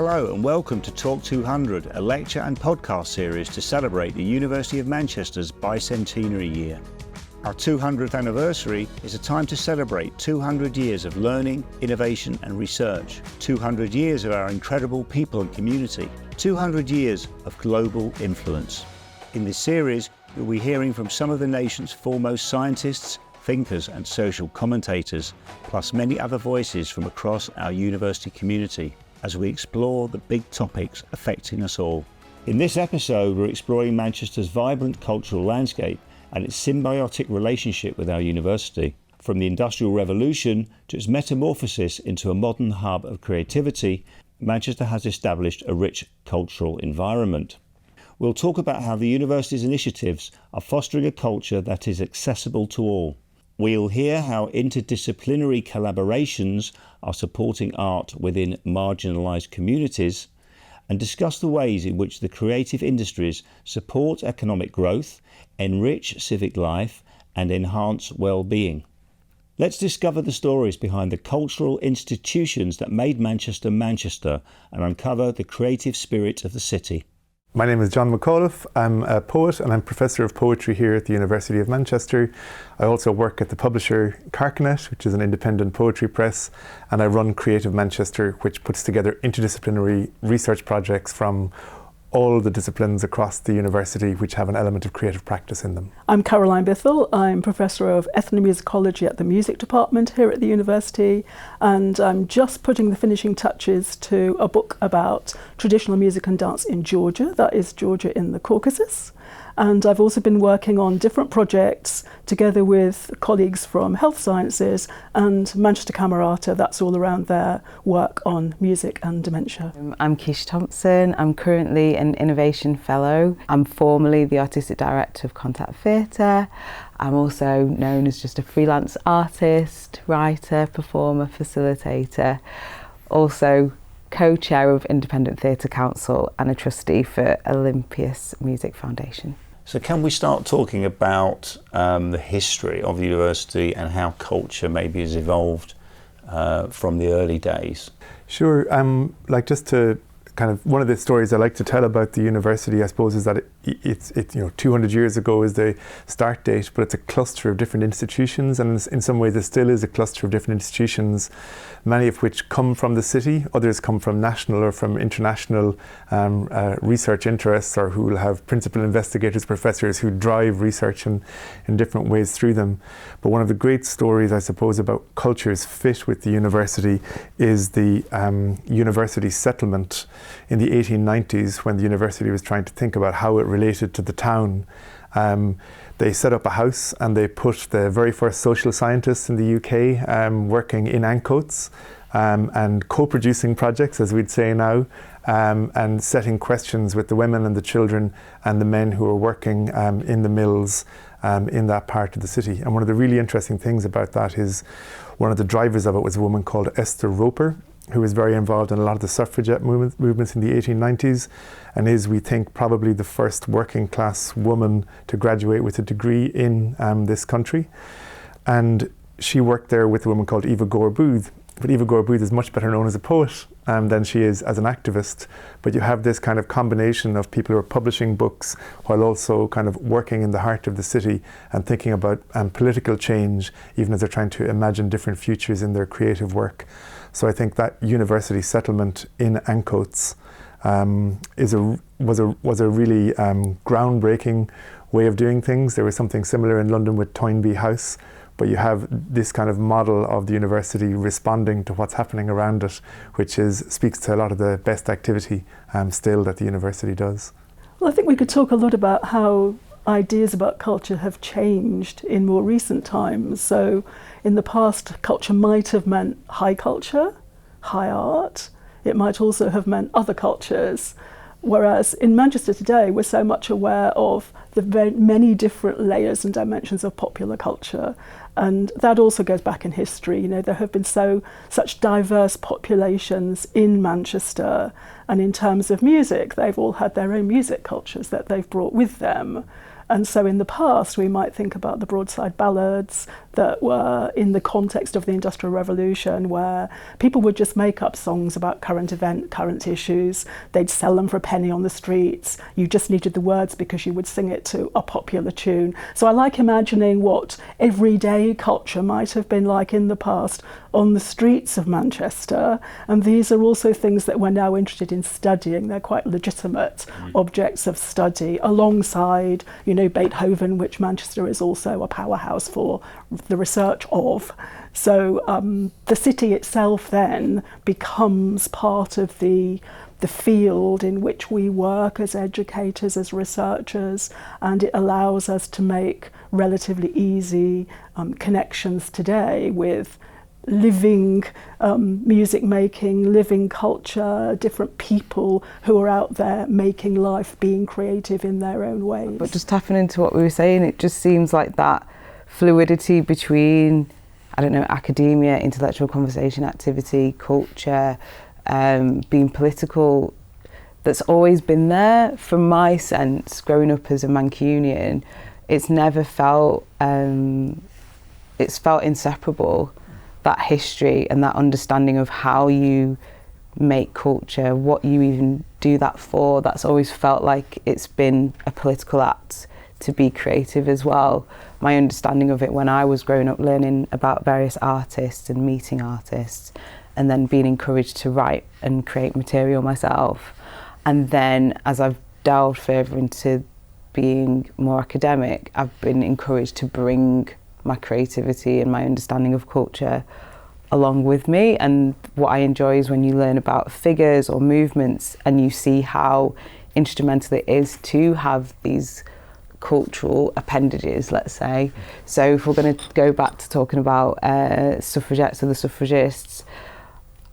Hello and welcome to Talk 200, a lecture and podcast series to celebrate the University of Manchester's bicentenary year. Our 200th anniversary is a time to celebrate 200 years of learning, innovation and research, 200 years of our incredible people and community, 200 years of global influence. In this series, you'll be hearing from some of the nation's foremost scientists, thinkers and social commentators, plus many other voices from across our university community, as we explore the big topics affecting us all. In this episode, we're exploring Manchester's vibrant cultural landscape and its symbiotic relationship with our university. From the Industrial Revolution to its metamorphosis into a modern hub of creativity, Manchester has established a rich cultural environment. We'll talk about how the university's initiatives are fostering a culture that is accessible to all. We'll hear how interdisciplinary collaborations are supporting art within marginalised communities, and discuss the ways in which the creative industries support economic growth, enrich civic life, and enhance well-being. Let's discover the stories behind the cultural institutions that made Manchester Manchester and uncover the creative spirit of the city. My name is John McAuliffe. I'm a poet and I'm Professor of Poetry here at the University of Manchester. I also work at the publisher Carcanet, which is an independent poetry press, and I run Creative Manchester, which puts together interdisciplinary research projects from all the disciplines across the university which have an element of creative practice in them. I'm Caroline Bithell. I'm Professor of Ethnomusicology at the Music Department here at the university, and I'm just putting the finishing touches to a book about traditional music and dance in Georgia, that is Georgia in the Caucasus. And I've also been working on different projects together with colleagues from Health Sciences and Manchester Camerata, that's all around their work on music and dementia. I'm Keisha Thompson. I'm currently an Innovation Fellow. I'm formerly the Artistic Director of Contact Theatre. I'm also known as just a freelance artist, writer, performer, facilitator. Also co-chair of Independent Theatre Council and a trustee for Olympias Music Foundation. So can we start talking about the history of the university and how culture maybe has evolved from the early days? Sure. Like just to kind of one of the stories I like to tell about the university, I suppose, is that it's 200 years ago is the start date, but it's a cluster of different institutions, and in some ways it still is a cluster of different institutions, many of which come from the city, others come from national or from international research interests, or who will have principal investigators, professors who drive research in different ways through them. But one of the great stories, I suppose, about culture's fit with the university is the university settlement in the 1890s, when the university was trying to think about how it related to the town. They set up a house and they put the very first social scientists in the UK working in Ancoats and co-producing projects, as we'd say now, and setting questions with the women and the children and the men who were working in the mills in that part of the city. And one of the really interesting things about that is one of the drivers of it was a woman called Esther Roper, who was very involved in a lot of the suffragette movements in the 1890s, and is, we think, probably the first working class woman to graduate with a degree in this country. And she worked there with a woman called Eva Gore Booth. But Eva Gore Booth is much better known as a poet than she is as an activist. But you have this kind of combination of people who are publishing books while also kind of working in the heart of the city and thinking about political change, even as they're trying to imagine different futures in their creative work. So I think that university settlement in Ancoats was a really groundbreaking way of doing things. There was something similar in London with Toynbee House, but you have this kind of model of the university responding to what's happening around it, which speaks to a lot of the best activity still that the university does. Well, I think we could talk a lot about how ideas about culture have changed in more recent times. So in the past, culture might have meant high culture, high art. It might also have meant other cultures. Whereas in Manchester today, we're so much aware of the very many different layers and dimensions of popular culture. And that also goes back in history. You know, there have been such diverse populations in Manchester, and in terms of music, they've all had their own music cultures that they've brought with them. And so in the past, we might think about the Broadside Ballads that were in the context of the Industrial Revolution, where people would just make up songs about current issues. They'd sell them for a penny on the streets. You just needed the words because you would sing it to a popular tune. So I like imagining what everyday culture might have been like in the past on the streets of Manchester. And these are also things that we're now interested in studying. They're quite legitimate objects of study alongside, you know, Beethoven, which Manchester is also a powerhouse for the research of. So the city itself then becomes part of the field in which we work as educators, as researchers, and it allows us to make relatively easy connections today with living music making, living culture, different people who are out there making life, being creative in their own ways. But just tapping into what we were saying, it just seems like that fluidity between, I don't know, academia, intellectual conversation, activity, culture, being political, that's always been there. From my sense, growing up as a Mancunian, it's never felt, it's felt inseparable. That history and that understanding of how you make culture, what you even do that for, that's always felt like it's been a political act to be creative as well. My understanding of it when I was growing up, learning about various artists and meeting artists, and then being encouraged to write and create material myself. And then as I've delved further into being more academic, I've been encouraged to bring my creativity and my understanding of culture along with me. And what I enjoy is when you learn about figures or movements and you see how instrumental it is to have these cultural appendages, let's say. So if we're going to go back to talking about suffragettes or the suffragists,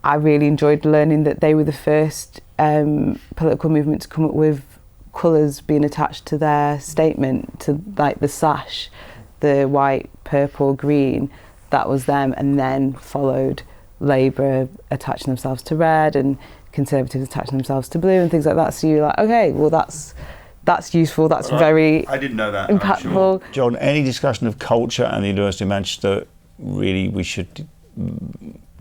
I really enjoyed learning that they were the first political movement to come up with colours being attached to their statement, to like the sash, the white, purple, green, that was them, and then followed Labour attaching themselves to red and Conservatives attaching themselves to blue and things like that. So you're like, okay, well that's useful, that's very I didn't know that, impactful. Sure. John, any discussion of culture and the University of Manchester, really we should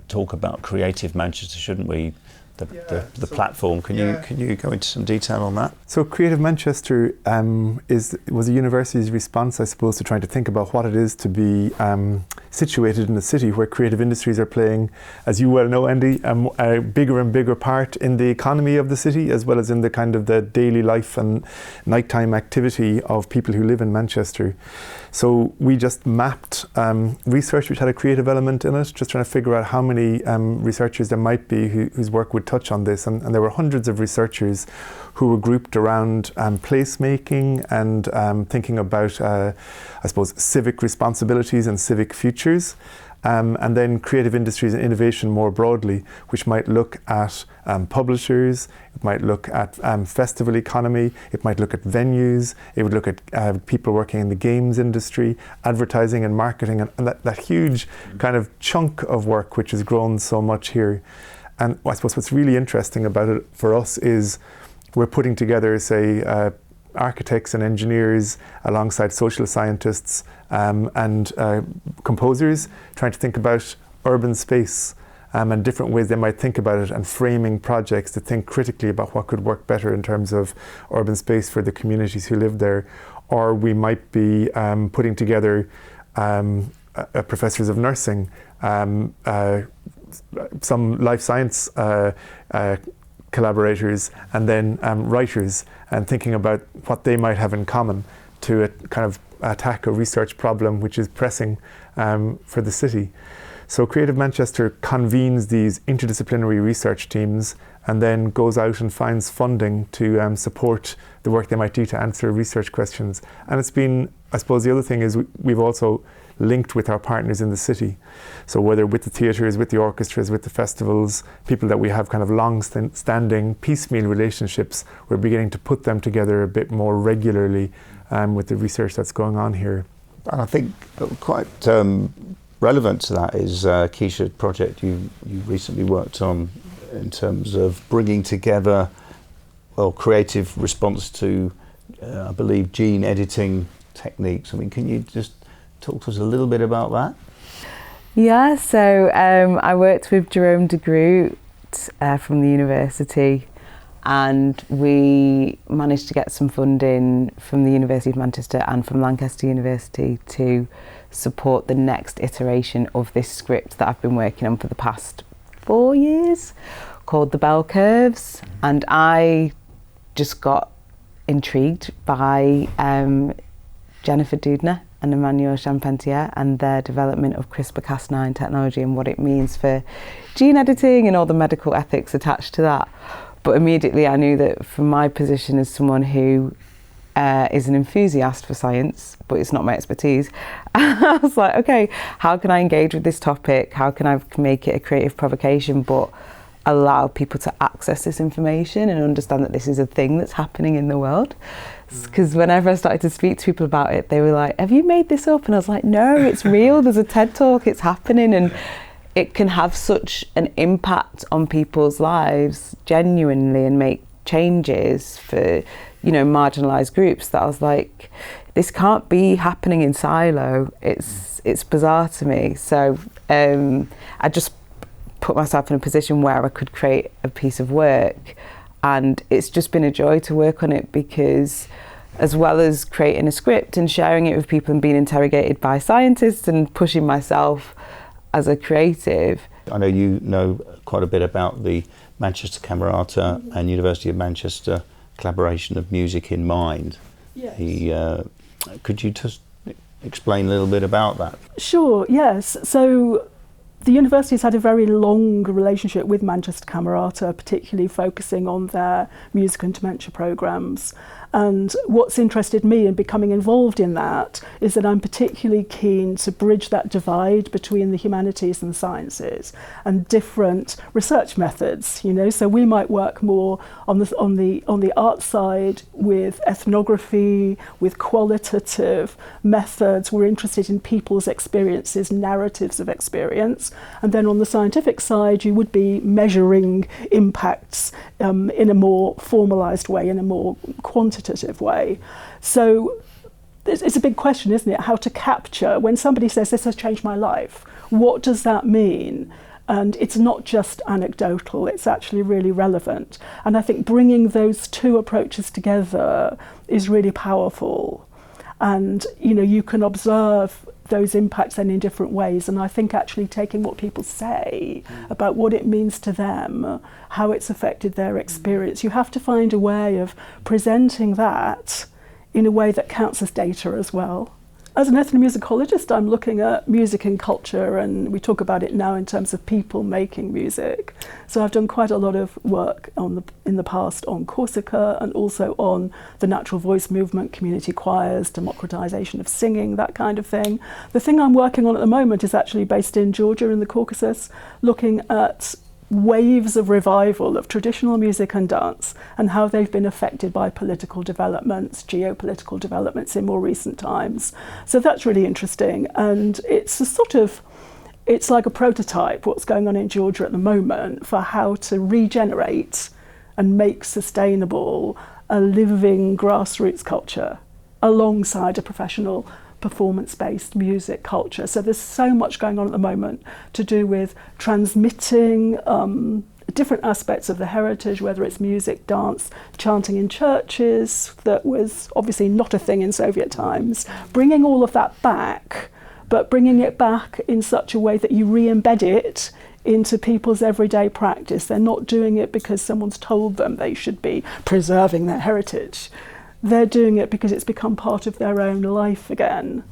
talk about Creative Manchester, shouldn't we? The platform. Can you go into some detail on that? So Creative Manchester was a university's response, I suppose, to trying to think about what it is to be situated in a city where creative industries are playing, as you well know, Andy, a bigger and bigger part in the economy of the city, as well as in the kind of the daily life and nighttime activity of people who live in Manchester. So we just mapped research which had a creative element in it, just trying to figure out how many researchers there might be whose work would touch on this. And there were hundreds of researchers who were grouped around placemaking and thinking about, I suppose, civic responsibilities and civic futures. And then creative industries and innovation more broadly, which might look at publishers, it might look at festival economy, it might look at venues, it would look at people working in the games industry, advertising and marketing, and that huge kind of chunk of work which has grown so much here. And I suppose what's really interesting about it for us is we're putting together, say, architects and engineers alongside social scientists and composers, trying to think about urban space and different ways they might think about it, and framing projects to think critically about what could work better in terms of urban space for the communities who live there. Or we might be putting together professors of nursing, some life science collaborators, and then writers, and thinking about what they might have in common to kind of attack a research problem which is pressing for the city. So Creative Manchester convenes these interdisciplinary research teams and then goes out and finds funding to support the work they might do to answer research questions. And it's been, I suppose the other thing is we've also linked with our partners in the city. So whether with the theatres, with the orchestras, with the festivals, people that we have kind of long-standing piecemeal relationships, we're beginning to put them together a bit more regularly with the research that's going on here. And I think quite relevant to that is Keisha project you recently worked on in terms of bringing together creative response to I believe gene editing techniques. I mean, can you just talk to us a little bit about that? Yeah, so I worked with Jerome de Groot from the university, and we managed to get some funding from the University of Manchester and from Lancaster University to support the next iteration of this script that I've been working on for the past 4 years, called The Bell Curves. And I just got intrigued by Jennifer Doudna and Emmanuel Charpentier and their development of CRISPR-Cas9 technology and what it means for gene editing and all the medical ethics attached to that. But immediately I knew that from my position as someone who is an enthusiast for science, but it's not my expertise, I was like, okay, how can I engage with this topic? How can I make it a creative provocation, but allow people to access this information and understand that this is a thing that's happening in the world? Because whenever I started to speak to people about it, they were like, have you made this up? And I was like, no, it's real. There's a TED Talk, it's happening. And it can have such an impact on people's lives genuinely and make changes for, you know, marginalised groups, that I was like, this can't be happening in silo. It's bizarre to me. So I just put myself in a position where I could create a piece of work, and it's just been a joy to work on it, because as well as creating a script and sharing it with people and being interrogated by scientists and pushing myself as a creative. I know you know quite a bit about the Manchester Camerata and University of Manchester collaboration of Music in Mind. Yes. Could you just explain a little bit about that? Sure, yes. So the university's had a very long relationship with Manchester Camerata, particularly focusing on their music and dementia programmes. And what's interested me in becoming involved in that is that I'm particularly keen to bridge that divide between the humanities and the sciences and different research methods. You know, so we might work more on the art side with ethnography, with qualitative methods. We're interested in people's experiences, narratives of experience. And then on the scientific side, you would be measuring impacts in a more formalised way, in a more quantitative way. So it's a big question, isn't it? How to capture, when somebody says, this has changed my life, what does that mean? And it's not just anecdotal, it's actually really relevant. And I think bringing those two approaches together is really powerful. And, you know, you can observe those impacts then in different ways. And I think actually taking what people say about what it means to them, how it's affected their experience, you have to find a way of presenting that in a way that counts as data as well. As an ethnomusicologist, I'm looking at music and culture, and we talk about it now in terms of people making music. So I've done quite a lot of work in the past on Corsica, and also on the natural voice movement, community choirs, democratisation of singing, that kind of thing. The thing I'm working on at the moment is actually based in Georgia in the Caucasus, looking at waves of revival of traditional music and dance and how they've been affected by political developments, geopolitical developments in more recent times. So that's really interesting, and it's like a prototype, what's going on in Georgia at the moment, for how to regenerate and make sustainable a living grassroots culture alongside a professional performance-based music culture. So there's so much going on at the moment to do with transmitting different aspects of the heritage, whether it's music, dance, chanting in churches, that was obviously not a thing in Soviet times, bringing all of that back, but bringing it back in such a way that you re-embed it into people's everyday practice. They're not doing it because someone's told them they should be preserving their heritage. They're doing it because it's become part of their own life again.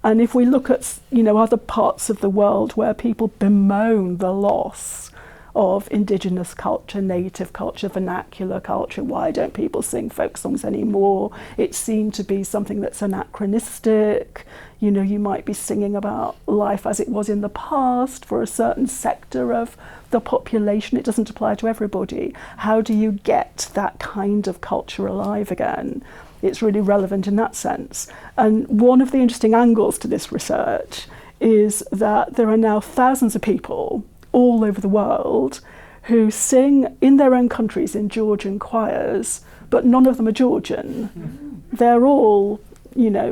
And if we look at, you know, other parts of the world where people bemoan the loss of indigenous culture, native culture, vernacular culture, why don't people sing folk songs anymore? It seemed to be something that's anachronistic. You know, you might be singing about life as it was in the past for a certain sector of the population. It doesn't apply to everybody. How do you get that kind of culture alive again? it's really relevant in that sense. And one of the interesting angles to this research is that there are now thousands of people all over the world who sing in their own countries in Georgian choirs, but none of them are Georgian. Mm-hmm. They're all,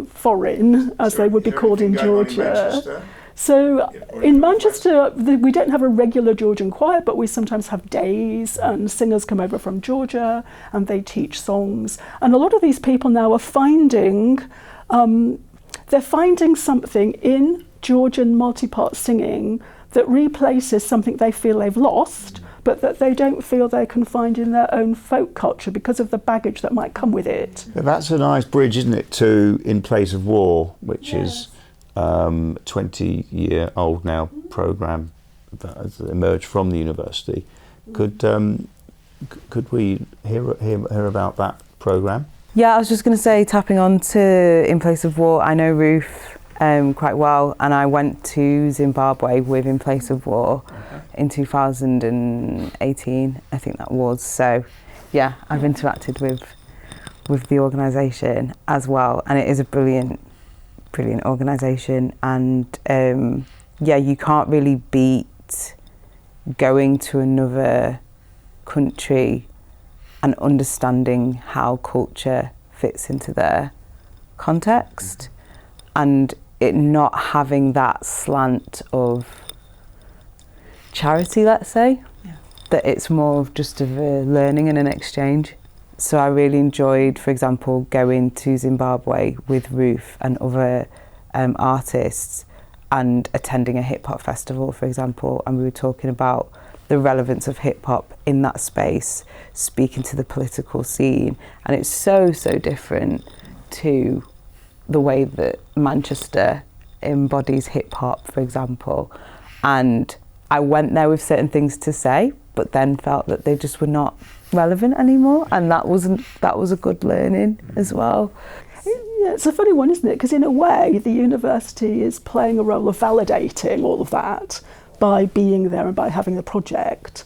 foreign, as they would be called in Georgia. So in Manchester, we don't have a regular Georgian choir, but we sometimes have days, and singers come over from Georgia and they teach songs. And a lot of these people now are finding something in Georgian multi-part singing that replaces something they feel they've lost, but that they don't feel they can find in their own folk culture because of the baggage that might come with it. That's a nice bridge, isn't it, to In Place of War, which is 20-year-old now programme that has emerged from the university. Could we hear about that programme? Yeah, I was just going to say, tapping on to In Place of War, I know Ruth quite well, and I went to Zimbabwe with In Place of War in 2018, I think that was. So yeah, I've interacted with the organisation as well, and it is a brilliant organisation. And you can't really beat going to another country and understanding how culture fits into their context, and it not having that slant of charity, let's say, that it's more of just of a learning and an exchange. So I really enjoyed, for example, going to Zimbabwe with Ruth and other artists and attending a hip hop festival, for example, and we were talking about the relevance of hip hop in that space, speaking to the political scene, and it's so different to the way that Manchester embodies hip hop, for example. And I went there with certain things to say, but then felt that they just were not relevant anymore, and that was a good learning as well. Yeah, it's a funny one, isn't it? Because in a way, the university is playing a role of validating all of that by being there and by having the project,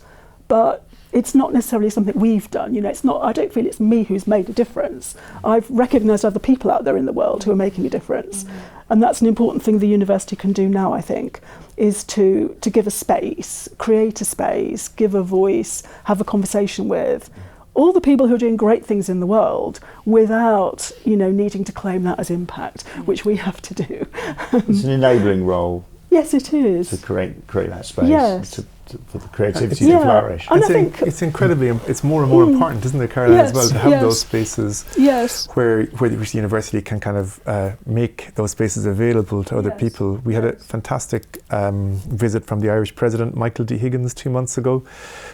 but it's not necessarily something we've done. It's not. I don't feel it's me who's made a difference. I've recognised other people out there in the world who are making a difference, and that's an important thing the university can do now, I think, is to give a space, create a space, give a voice, have a conversation with all the people who are doing great things in the world without, needing to claim that as impact, which we have to do. It's an enabling role. Yes, it is. To create that space. Yes. For the creativity to flourish. And it's incredibly, it's more and more important, isn't it, Caroline, as well, to have those spaces where the university can kind of make those spaces available to other people. We had a fantastic visit from the Irish president, Michael D. Higgins, 2 months ago,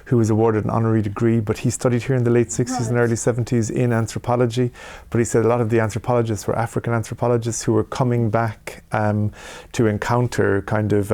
who was awarded an honorary degree, but he studied here in the late 60s and early 70s in anthropology. But he said a lot of the anthropologists were African anthropologists who were coming back to encounter kind of,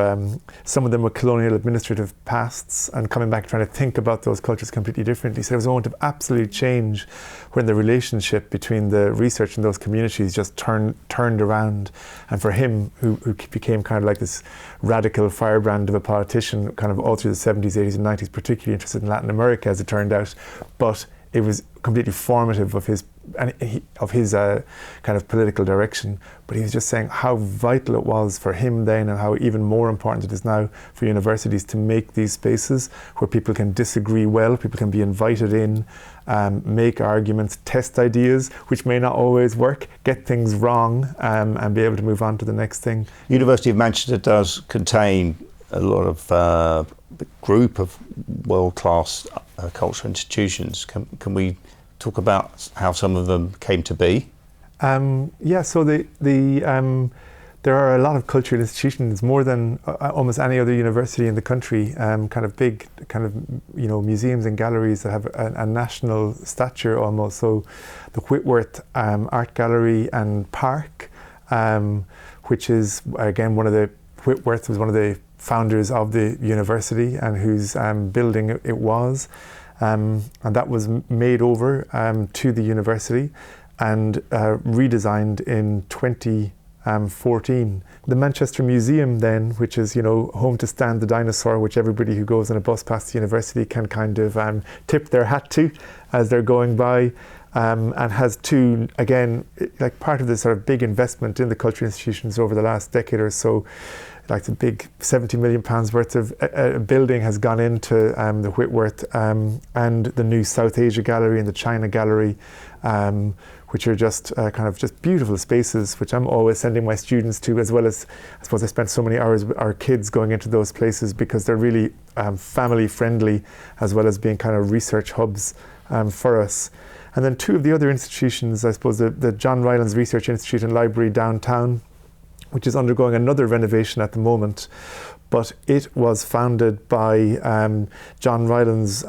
some of them were colonial administrative pasts, and coming back trying to think about those cultures completely differently. So there was a moment of absolute change when the relationship between the research and those communities just turned around. And for him, who became kind of like this radical firebrand of a politician kind of all through the 70s, 80s and 90s, particularly interested in Latin America as it turned out, but it was completely formative of his kind of political direction. But he was just saying how vital it was for him then, and how even more important it is now for universities to make these spaces where people can disagree well, people can be invited in, make arguments, test ideas which may not always work, get things wrong, and be able to move on to the next thing. University of Manchester does contain a lot of the group of world-class cultural institutions. Can we talk about how some of them came to be? So there are a lot of cultural institutions, more than almost any other university in the country, kind of big museums and galleries that have a national stature almost. So the Whitworth Art Gallery and Park, which is again Whitworth was one of the founders of the university and whose building it was. And that was made over to the university and redesigned in 2014. The Manchester Museum then, which is, home to Stan the Dinosaur, which everybody who goes on a bus past the university can kind of tip their hat to as they're going by. and has two, again, like part of this sort of big investment in the cultural institutions over the last decade or so. Like the big £70 million worth of a building has gone into the Whitworth and the new South Asia Gallery and the China Gallery, which are just kind of just beautiful spaces, which I'm always sending my students to, as well as, I suppose I spent so many hours with our kids going into those places because they're really family friendly, as well as being kind of research hubs for us. And then two of the other institutions, I suppose the John Rylands Research Institute and Library downtown, which is undergoing another renovation at the moment. But it was founded by John Rylands'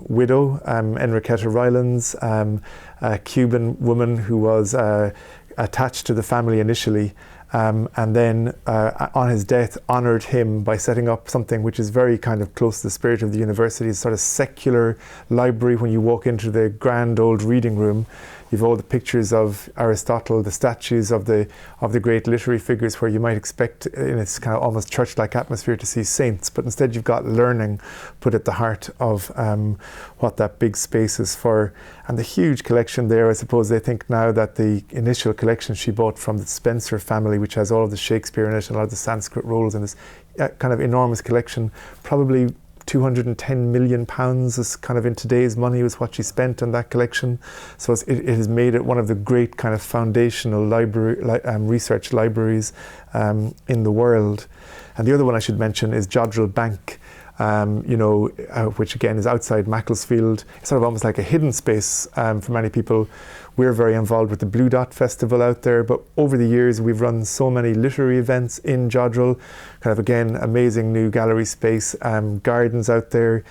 widow, Enriqueta Rylands, a Cuban woman who was attached to the family initially, and then on his death honoured him by setting up something which is very kind of close to the spirit of the university, a sort of secular library. When you walk into the grand old reading room, you've all the pictures of Aristotle, the statues of the great literary figures, where you might expect in its kind of almost church-like atmosphere to see saints, but instead you've got learning put at the heart of what that big space is for. And the huge collection there, I suppose they think now that the initial collection she bought from the Spencer family, which has all of the Shakespeare in it and a lot of the Sanskrit roles, and this kind of enormous collection, probably £210 million is kind of in today's money was what she spent on that collection. So it has made it one of the great kind of foundational research libraries in the world. And the other one I should mention is Jodrell Bank, which again is outside Macclesfield. It's sort of almost like a hidden space for many people. We're very involved with the Blue Dot Festival out there, but over the years we've run so many literary events in Jodrell, kind of again amazing new gallery space, gardens out there.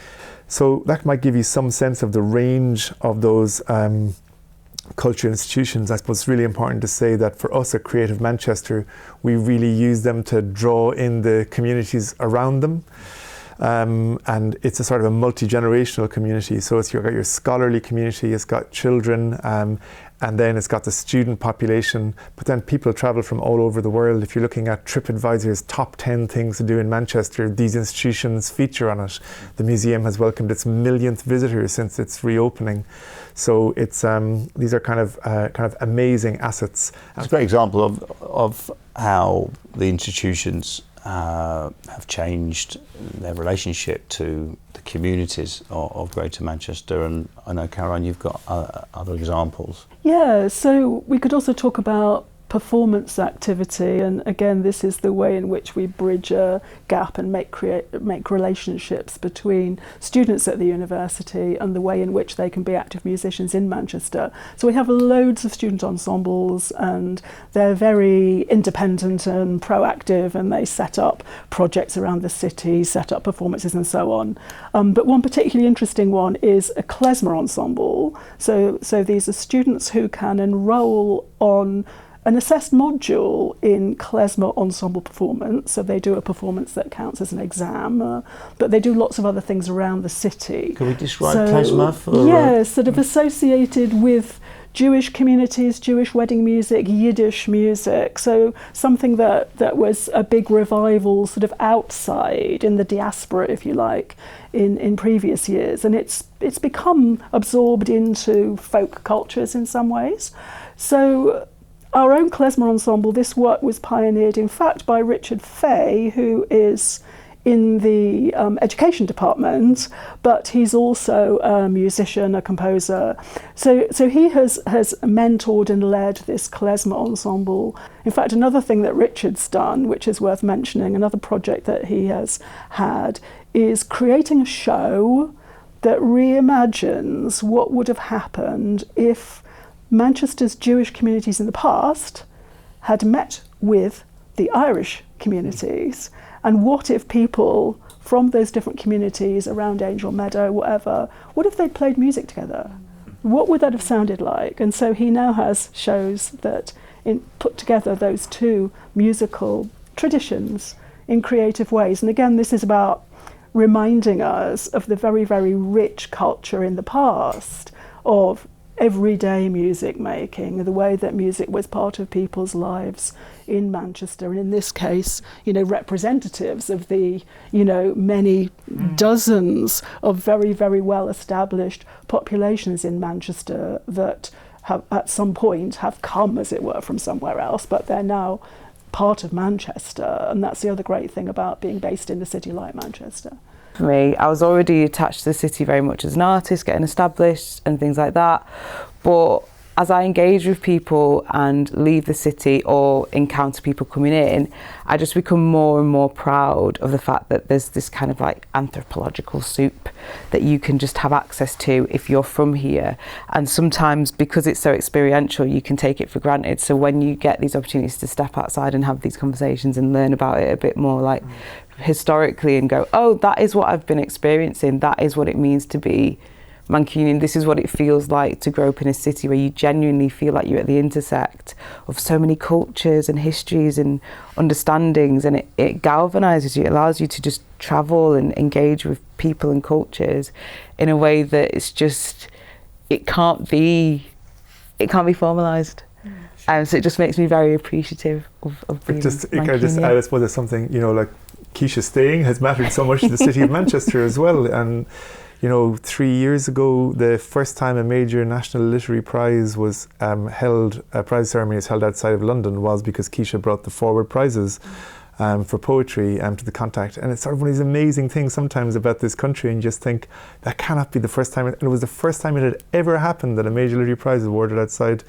So that might give you some sense of the range of those cultural institutions. I suppose it's really important to say that for us at Creative Manchester, we really use them to draw in the communities around them. And it's a sort of a multi-generational community. So you've got your scholarly community, it's got children, and then it's got the student population. But then people travel from all over the world. If you're looking at TripAdvisor's top 10 things to do in Manchester, these institutions feature on it. The museum has welcomed its millionth visitor since its reopening. So it's these are kind of amazing assets. It's a great example of how the institutions have changed their relationship to the communities of Greater Manchester, and I know, Caroline, you've got other examples. Yeah, so we could also talk about performance activity, and again this is the way in which we bridge a gap and make relationships between students at the university and the way in which they can be active musicians in Manchester. So we have loads of student ensembles, and they're very independent and proactive, and they set up projects around the city, set up performances and so on. But one particularly interesting one is a klezmer ensemble. So these are students who can enrol on an assessed module in klezmer ensemble performance. So they do a performance that counts as an exam, but they do lots of other things around the city. Can we describe klezmer? Yeah, sort of associated with Jewish communities, Jewish wedding music, Yiddish music. So something that was a big revival sort of outside in the diaspora, if you like, in previous years. And it's become absorbed into folk cultures in some ways. So our own klezmer ensemble, this work was pioneered, in fact, by Richard Fay, who is in the education department, but he's also a musician, a composer. So he has mentored and led this klezmer ensemble. In fact, another thing that Richard's done, which is worth mentioning, another project that he has had, is creating a show that reimagines what would have happened if Manchester's Jewish communities in the past had met with the Irish communities, and what if people from those different communities around Angel Meadow, whatever, what if they played music together? What would that have sounded like? And so he now has shows that put together those two musical traditions in creative ways. And again, this is about reminding us of the very, very rich culture in the past of everyday music making, the way that music was part of people's lives in Manchester, and in this case, representatives of the, many dozens of very, very well established populations in Manchester that have at some point have come, as it were, from somewhere else, but they're now part of Manchester. And that's the other great thing about being based in a city like Manchester. For me, I was already attached to the city very much as an artist, getting established and things like that. But as I engage with people and leave the city or encounter people coming in, I just become more and more proud of the fact that there's this kind of like anthropological soup that you can just have access to if you're from here. And sometimes because it's so experiential, you can take it for granted. So when you get these opportunities to step outside and have these conversations and learn about it a bit more like historically and go, oh, that is what I've been experiencing, that is what it means to be Mancunian, this is what it feels like to grow up in a city where you genuinely feel like you're at the intersect of so many cultures and histories and understandings, and it galvanizes you, it allows you to just travel and engage with people and cultures in a way that it's just, it can't be formalized. So it just makes me very appreciative of being Mancunian. I suppose there's something, like Keisha staying has mattered so much to the city of Manchester as well. And 3 years ago, the first time a major national literary prize was held, a prize ceremony was held outside of London, was because Keisha brought the Forward Prizes for poetry to the Contact. And it's sort of one of these amazing things sometimes about this country, and you just think that cannot be the first time. And it was the first time it had ever happened that a major literary prize was awarded outside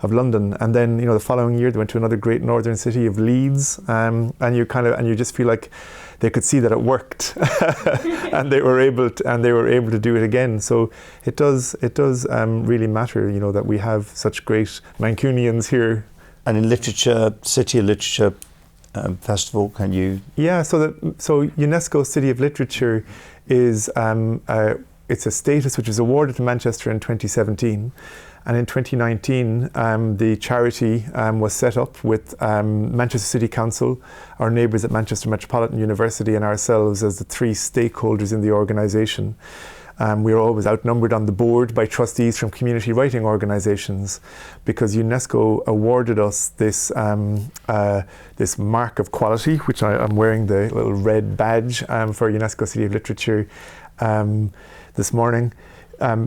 of London. And then the following year they went to another great northern city of Leeds, and you just feel like they could see that it worked and they were able to do it again. So it does really matter, that we have such great Mancunians here. And in literature, City of Literature Festival, can you? Yeah, so UNESCO City of Literature is it's a status which was awarded to Manchester in 2017. And in 2019, the charity was set up with Manchester City Council, our neighbours at Manchester Metropolitan University, and ourselves as the three stakeholders in the organisation. We are always outnumbered on the board by trustees from community writing organisations, because UNESCO awarded us this this mark of quality, which I'm wearing the little red badge for UNESCO City of Literature this morning.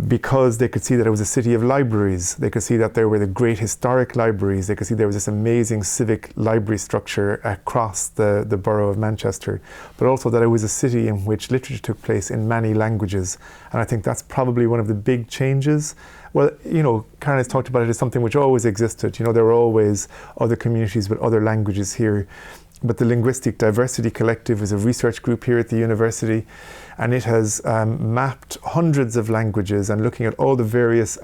Because they could see that it was a city of libraries. They could see that there were the great historic libraries. They could see there was this amazing civic library structure across the borough of Manchester, but also that it was a city in which literature took place in many languages. And I think that's probably one of the big changes. Well, Karen has talked about it as something which always existed. There were always other communities with other languages here. But the Linguistic Diversity Collective is a research group here at the university, and it has mapped hundreds of languages and looking at all the various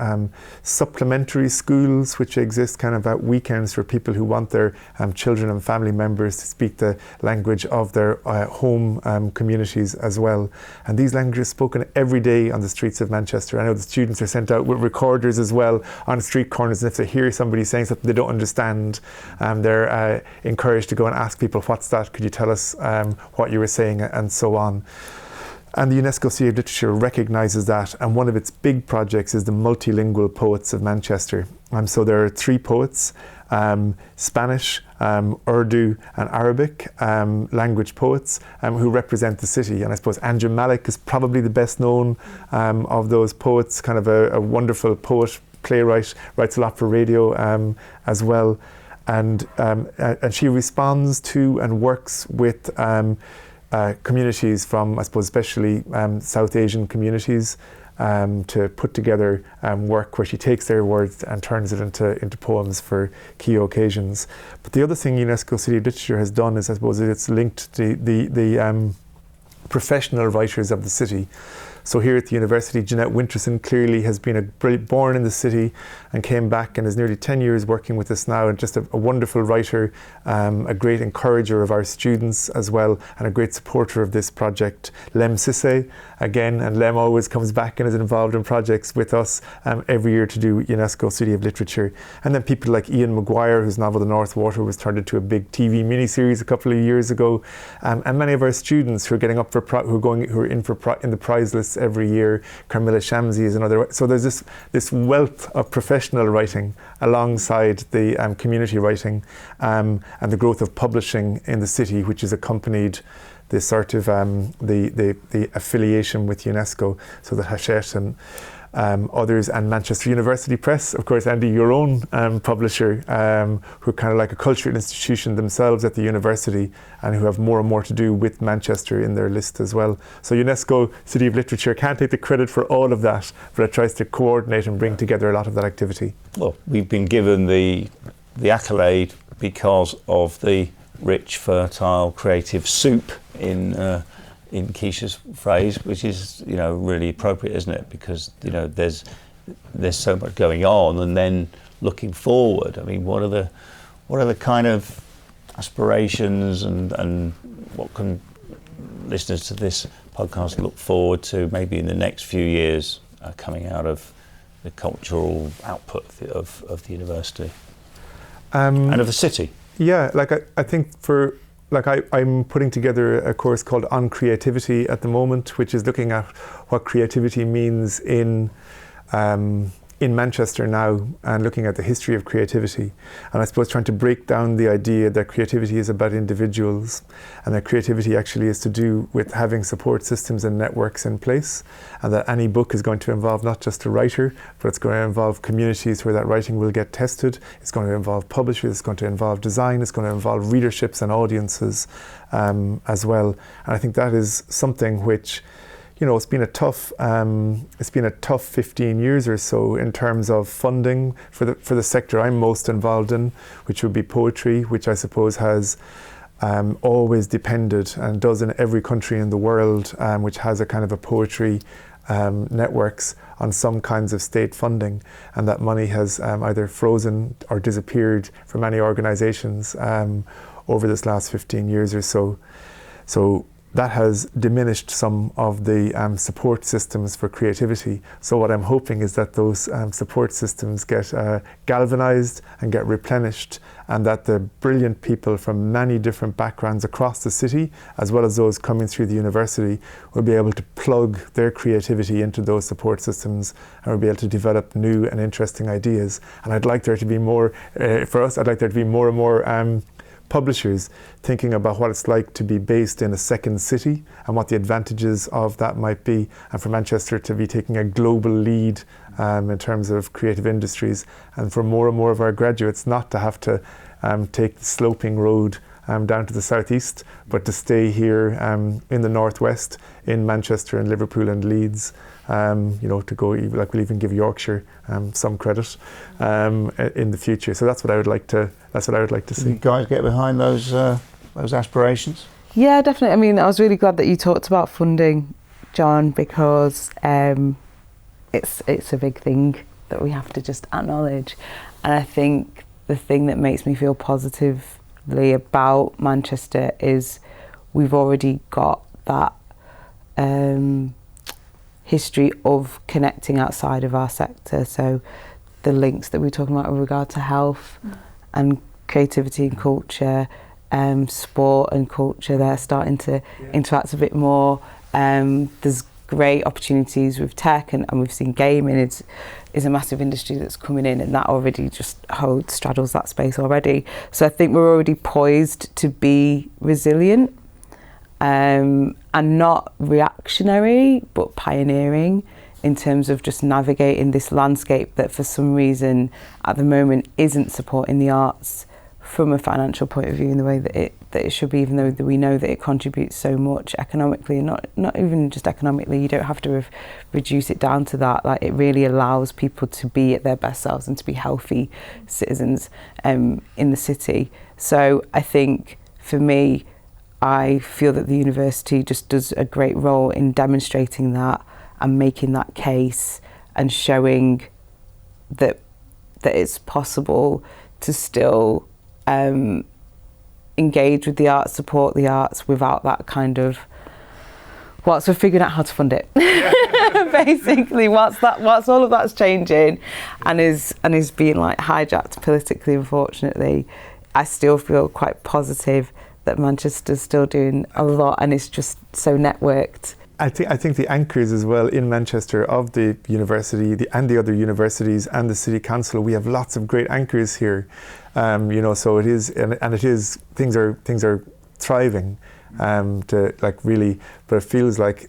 supplementary schools which exist kind of at weekends for people who want their children and family members to speak the language of their home communities as well. And these languages are spoken every day on the streets of Manchester. I know the students are sent out with recorders as well on street corners, and if they hear somebody saying something they don't understand, they're encouraged to go and ask people, what's that? Could you tell us what you were saying, and so on. And the UNESCO City of Literature recognises that, and one of its big projects is the Multilingual Poets of Manchester. So there are 3 poets, Spanish, Urdu and Arabic language poets who represent the city. And I suppose Andrew Malik is probably the best known of those poets, kind of a wonderful poet, playwright, writes a lot for radio as well. And she responds to and works with communities from, I suppose, especially South Asian communities to put together work where she takes their words and turns it into poems for key occasions. But the other thing UNESCO City of Literature has done is, I suppose, it's linked to the professional writers of the city. So here at the university, Jeanette Winterson clearly has been born in the city and came back and is nearly 10 years working with us now, and just a wonderful writer, a great encourager of our students as well, and a great supporter of this project. Lem Sisse, again, and Lem always comes back and is involved in projects with us every year to do UNESCO City of Literature. And then people like Ian Maguire, whose novel The North Water was turned into a big TV miniseries a couple of years ago, and many of our students who are getting up for who are in the prize list artists every year. Carmilla Shamsi is another. So there's this wealth of professional writing alongside the community writing and the growth of publishing in the city, which has accompanied this sort of the affiliation with UNESCO. So that Hachette and others, and Manchester University Press, of course, Andy, your own publisher, who are kind of like a cultural institution themselves at the university, and who have more and more to do with Manchester in their list as well. So UNESCO City of Literature can't take the credit for all of that, but it tries to coordinate and bring together a lot of that activity. Well, we've been given the accolade because of the rich, fertile, creative soup in Keisha's phrase, which is, really appropriate, isn't it? Because, there's so much going on, and then looking forward, I mean, what are the kind of aspirations and what can listeners to this podcast look forward to maybe in the next few years coming out of the cultural output of the university and of the city? Yeah, I think I'm putting together a course called On Creativity at the moment, which is looking at what creativity means in Manchester now, and looking at the history of creativity. And I suppose trying to break down the idea that creativity is about individuals, and that creativity actually is to do with having support systems and networks in place, and that any book is going to involve not just a writer, but it's going to involve communities where that writing will get tested. It's going to involve publishers, it's going to involve design, it's going to involve readerships and audiences as well. And I think that is something which, it's been a tough 15 years or so in terms of funding for the sector I'm most involved in, which would be poetry, which I suppose has always depended, and does in every country in the world, which has a kind of a poetry networks, on some kinds of state funding, and that money has either frozen or disappeared for many organisations over this last 15 years or so. So that has diminished some of the support systems for creativity. So what I'm hoping is that those support systems get galvanised and get replenished, and that the brilliant people from many different backgrounds across the city, as well as those coming through the university, will be able to plug their creativity into those support systems, and will be able to develop new and interesting ideas. And I'd like there to be more, for us, I'd like there to be more and more publishers thinking about what it's like to be based in a second city and what the advantages of that might be, and for Manchester to be taking a global lead in terms of creative industries, and for more and more of our graduates not to have to take the sloping road down to the southeast, but to stay here in the northwest, in Manchester and Liverpool and Leeds, to go, we'll even give Yorkshire some credit in the future. So that's what I would like to see. You guys get behind those aspirations? Yeah, definitely. I mean, I was really glad that you talked about funding, John, because it's a big thing that we have to just acknowledge. And I think the thing that makes me feel positively about Manchester is we've already got that history of connecting outside of our sector. So the links that we were talking about with regard to health and creativity and culture, sport and culture, they're starting to interact a bit more. There's great opportunities with tech, and we've seen gaming is a massive industry that's coming in, and that already just straddles that space already. So I think we're already poised to be resilient and not reactionary, but pioneering in terms of just navigating this landscape that for some reason at the moment isn't supporting the arts from a financial point of view in the way that it should be, even though we know that it contributes so much economically, and not even just economically. You don't have to reduce it down to that. Like, it really allows people to be at their best selves and to be healthy citizens in the city. So I think for me, I feel that the university just does a great role in demonstrating that and making that case and showing that it's possible to still engage with the arts, support the arts without that kind of, whilst we're figuring out how to fund it. Basically, whilst all of that's changing and is being like hijacked politically, unfortunately, I still feel quite positive that Manchester's still doing a lot, and it's just so networked. I think the anchors as well in Manchester of the university and the other universities and the city council, we have lots of great anchors here. So it is, and it is, things are thriving, to like really, but it feels like,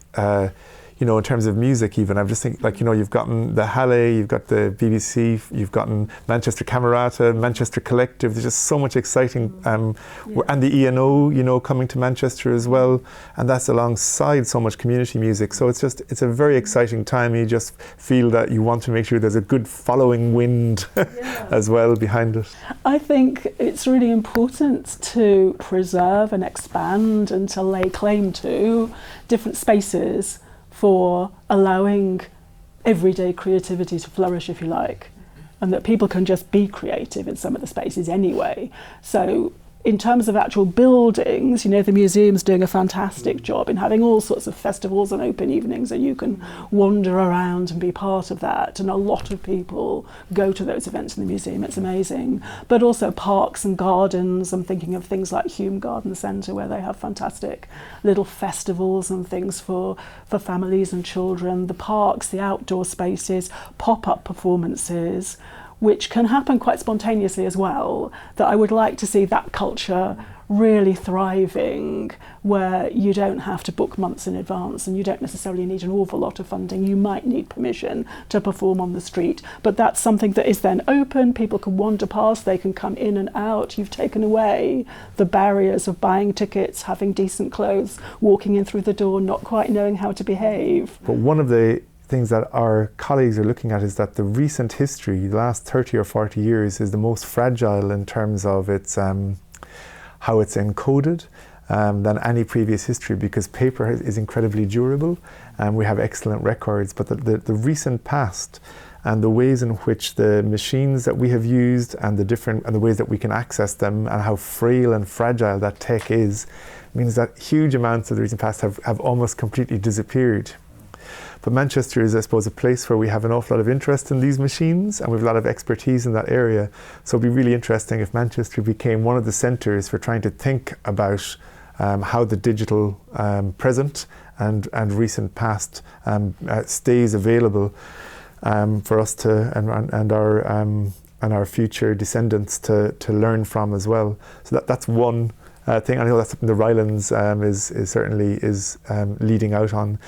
in terms of music even, I'm just thinking, like, you've gotten the Halle, you've got the BBC, you've gotten Manchester Camerata, Manchester Collective, there's just so much exciting, and the ENO, coming to Manchester as well, and that's alongside so much community music, so it's a very exciting time. You just feel that you want to make sure there's a good following wind as well behind it. I think it's really important to preserve and expand and to lay claim to different spaces for allowing everyday creativity to flourish, if you like, and that people can just be creative in some of the spaces anyway. So in terms of actual buildings, the museum's doing a fantastic job in having all sorts of festivals and open evenings, and you can wander around and be part of that, and a lot of people go to those events in the museum. It's amazing. But also parks and gardens. I'm thinking of things like Hume Garden Centre, where they have fantastic little festivals and things for families and children. The parks, the outdoor spaces, pop-up performances, which can happen quite spontaneously as well, that I would like to see that culture really thriving, where you don't have to book months in advance and you don't necessarily need an awful lot of funding. You might need permission to perform on the street, but that's something that is then open. People can wander past, they can come in and out. You've taken away the barriers of buying tickets, having decent clothes, walking in through the door, not quite knowing how to behave. But one of the things that our colleagues are looking at is that the recent history, the last 30 or 40 years, is the most fragile in terms of its how it's encoded than any previous history, because paper is incredibly durable and we have excellent records, but the recent past and the ways in which the machines that we have used and the ways that we can access them and how frail and fragile that tech is means that huge amounts of the recent past have almost completely disappeared. But Manchester is, I suppose, a place where we have an awful lot of interest in these machines and we have a lot of expertise in that area. So it'd be really interesting if Manchester became one of the centres for trying to think about how the digital present and recent past stays available for us to and our future descendants to learn from as well. So that's one thing. I know that's something the Rylands is certainly leading out on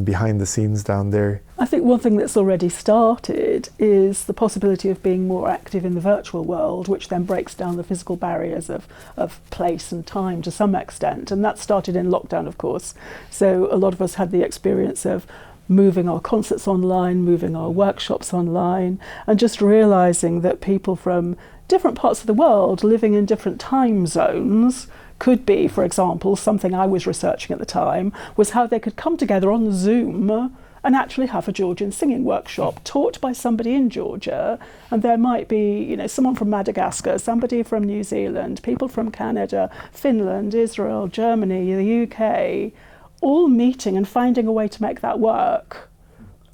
behind the scenes down there. I think one thing that's already started is the possibility of being more active in the virtual world, which then breaks down the physical barriers of place and time to some extent. And that started in lockdown, of course. So a lot of us had the experience of moving our concerts online, moving our workshops online, and just realising that people from different parts of the world living in different time zones could be, for example, something I was researching at the time was how they could come together on Zoom and actually have a Georgian singing workshop taught by somebody in Georgia. And there might be, someone from Madagascar, somebody from New Zealand, people from Canada, Finland, Israel, Germany, the UK, all meeting and finding a way to make that work.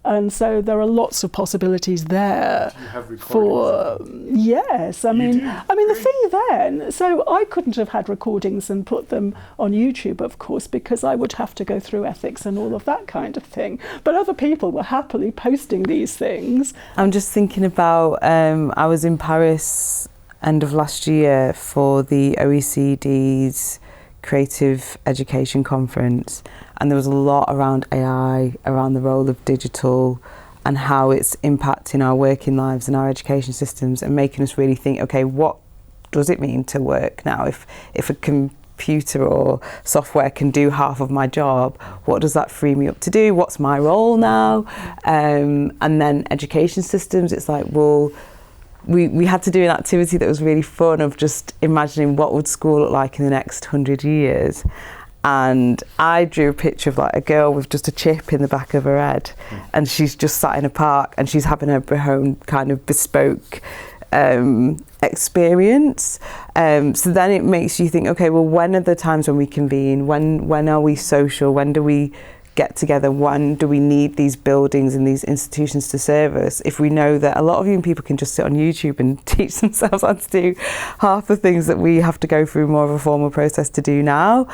And so there are lots of possibilities there. You have recordings? Yes. I mean, the thing then, so I couldn't have had recordings and put them on YouTube, of course, because I would have to go through ethics and all of that kind of thing. But other people were happily posting these things. I'm just thinking about, I was in Paris end of last year for the OECD's Creative Education Conference, and there was a lot around AI, around the role of digital and how it's impacting our working lives and our education systems, and making us really think, okay, what does it mean to work now? If a computer or software can do half of my job, what does that free me up to do? What's my role now? And then education systems, it's like, well, we had to do an activity that was really fun of just imagining what would school look like in the next 100 years. And I drew a picture of like a girl with just a chip in the back of her head, and she's just sat in a park and she's having her own kind of bespoke experience. So then it makes you think, okay, well, when are the times when we convene? When are we social? When do we get together, when do we need these buildings and these institutions to serve us, if we know that a lot of young people can just sit on YouTube and teach themselves how to do half the things that we have to go through more of a formal process to do now.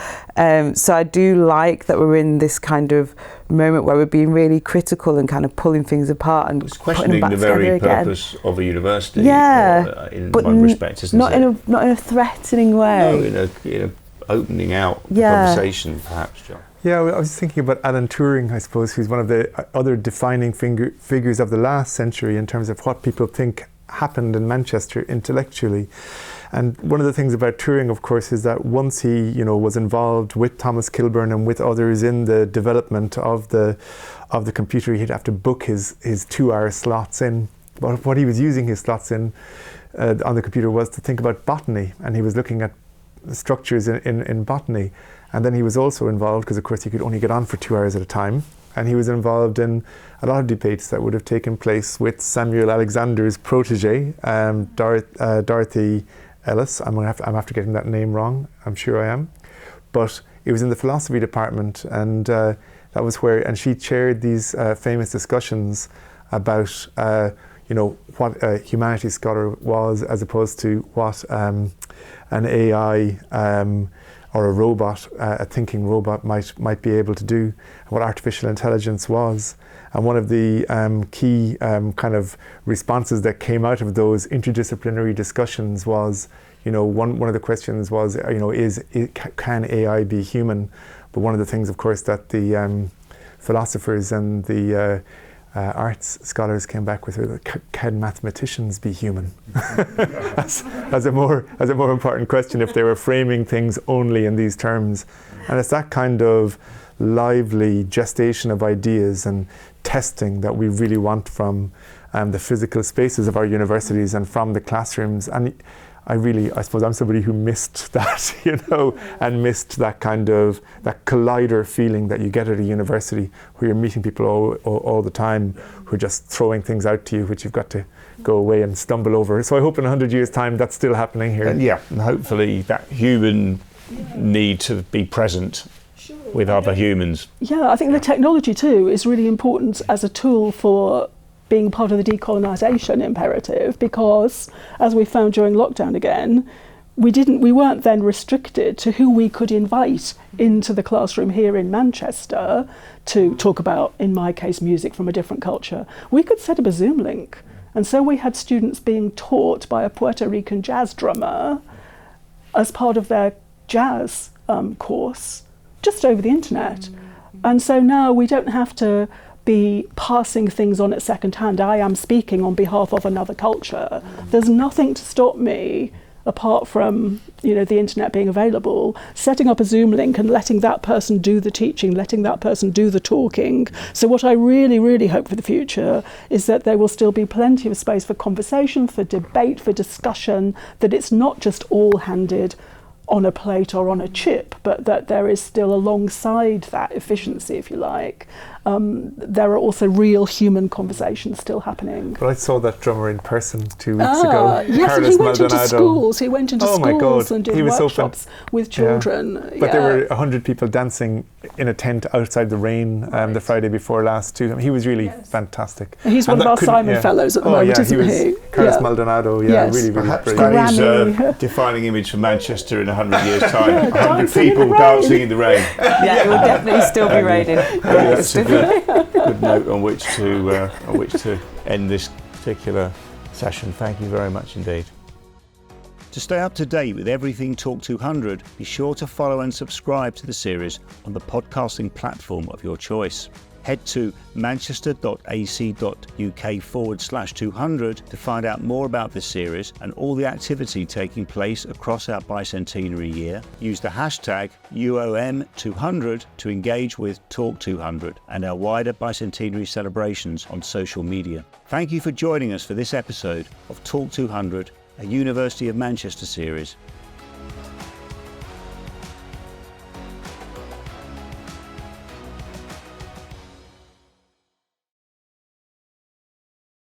So I do like that we're in this kind of moment where we're being really critical and kind of pulling things apart and It's putting them questioning back the together very again. purpose of a university. Yeah, In but one respect, isn't not it? in a threatening way. No, in a opening out Yeah. conversation, perhaps, John. Yeah, well, I was thinking about Alan Turing, I suppose, who's one of the other defining figures of the last century in terms of what people think happened in Manchester intellectually. And one of the things about Turing, of course, is that once he, was involved with Thomas Kilburn and with others in the development of the computer, he'd have to book his 2-hour slots in. But what he was using his slots in on the computer was to think about botany, and he was looking at structures in botany. And then he was also involved, because of course he could only get on for 2 hours at a time, and he was involved in a lot of debates that would have taken place with Samuel Alexander's protege, Dorothy Ellis. I'm after getting that name wrong, I'm sure I am. But it was in the philosophy department, and that was where, and she chaired these famous discussions about what a humanities scholar was, as opposed to what an AI or a robot, a thinking robot, might be able to do, and what artificial intelligence was. And one of the key kind of responses that came out of those interdisciplinary discussions was, one of the questions was, can AI be human? But one of the things, of course, that the philosophers and the arts scholars came back with, can mathematicians be human? as a more important question, if they were framing things only in these terms. And it's that kind of lively gestation of ideas and testing that we really want from the physical spaces of our universities and from the classrooms. And I suppose I'm somebody who missed that, and missed that kind of, that collider feeling that you get at a university, where you're meeting people all the time who are just throwing things out to you, which you've got to go away and stumble over. So I hope in 100 years' time that's still happening here. And hopefully that human need to be present with other humans. Yeah, I think the technology too is really important as a tool for being part of the decolonisation imperative, because as we found during lockdown again, we weren't then restricted to who we could invite into the classroom here in Manchester to talk about, in my case, music from a different culture. We could set up a Zoom link, and so we had students being taught by a Puerto Rican jazz drummer as part of their jazz course, just over the internet. And so now we don't have to be passing things on at second hand. I am speaking on behalf of another culture. There's nothing to stop me, apart from the internet being available, setting up a Zoom link and letting that person do the teaching, letting that person do the talking. So what I really, really hope for the future is that there will still be plenty of space for conversation, for debate, for discussion, that it's not just all handed on a plate or on a chip, but that there is still, alongside that efficiency, if you like, there are also real human conversations still happening. But I saw that drummer in person 2 weeks ago. Yes, Carlos he went Maldonado. into schools. He went into schools and did He was workshops with children. But there were 100 people dancing in a tent outside the rain the Friday before last too. He was really fantastic. He's one of our Simon Fellows at the moment, isn't he? Carlos Maldonado, Yes. really, really Perhaps brilliant. that is a defining image for Manchester in 100 years' time. 100 people dancing in the rain. Yeah, it will definitely still be raining. That's a good note on which to end this particular session. Thank you very much indeed. To stay up to date with everything Talk 200, be sure to follow and subscribe to the series on the podcasting platform of your choice. Head to manchester.ac.uk/200 to find out more about this series and all the activity taking place across our bicentenary year. Use the hashtag UOM200 to engage with Talk 200 and our wider bicentenary celebrations on social media. Thank you for joining us for this episode of Talk 200, a University of Manchester series.